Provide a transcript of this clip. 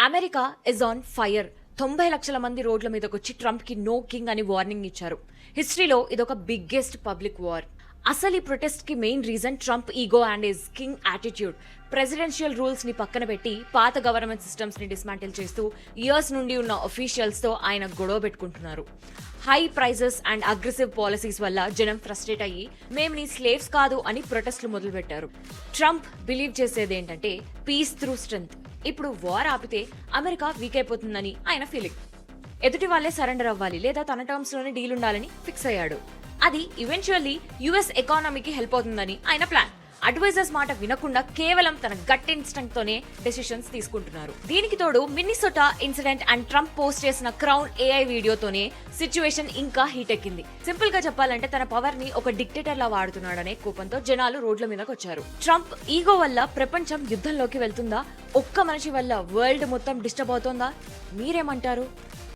America is on fire. 90 లక్షల మంది రోడ్ల మీదకొచ్చి ట్రంప్ కి నో కింగ్ అని వార్నింగ్ ఇచ్చారు. హిస్టరీలో ఇదొక బిగ్గెస్ట్ పబ్లిక్ వార్. అసలు ఈ ప్రొటెస్ట్ కి main reason Trump ego and his king attitude. Presidential rules ని పక్కన పెట్టి పాత గవర్నమెంట్ సిస్టమ్స్ ని డిస్మాంటిల్ చేస్తూ ఇయర్స్ నుండి ఉన్న అఫీషియల్స్ తో ఆయన గొడవ పెట్టుకుంటున్నారు. High prices and aggressive policies వల్ల జనం ఫ్రస్ట్రేట్ అయ్యి మేము నీ స్లేవ్స్ కాదు అని ప్రొటెస్ట్లు మొదలుపెట్టారు. ట్రంప్ బిలీవ్ చేసేది ఏంటంటే పీస్ త్రూ స్ట్రెంగ్త్. ఇప్పుడు వార్ ఆపితే అమెరికా వీక్ అయిపోతుందని ఆయన ఫీలింగ్. ఎదుటి వాళ్ళే సరెండర్ అవ్వాలి లేదా తన టర్మ్స్ లోనే డీల్ ఉండాలని ఫిక్స్ అయ్యాడు. అది ఈవెన్చువల్లీ యుఎస్ ఎకానమీకి హెల్ప్ అవుతుందని ఆయన ప్లాన్. అడ్వైజర్స్ మాట వినకుండా కేవలం తన గట్ ఇన్స్టింక్ట్ తోనే డెసిషన్స్ తీసుకుంటున్నారు. దీనికి తోడు మిన్నిసోటా ఇన్సిడెంట్ అండ్ ట్రంప్ పోస్ట్ చేసిన క్రౌన్ ఏఐ వీడియోతోనే సిచ్యువేషన్ ఇంకా హీట్ ఎక్కింది. సింపుల్ గా చెప్పాలంటే తన పవర్ ని ఒక డిక్టేటర్ లా వాడుతున్నాడనే కోపంతో జనాలు రోడ్ల మీదకి వచ్చారు. ట్రంప్ ఈగో వల్ల ప్రపంచం యుద్ధంలోకి వెళ్తుందా? ఒక్క మనిషి వల్ల వరల్డ్ మొత్తం డిస్టర్బ్ అవుతోందా? మీరేమంటారు?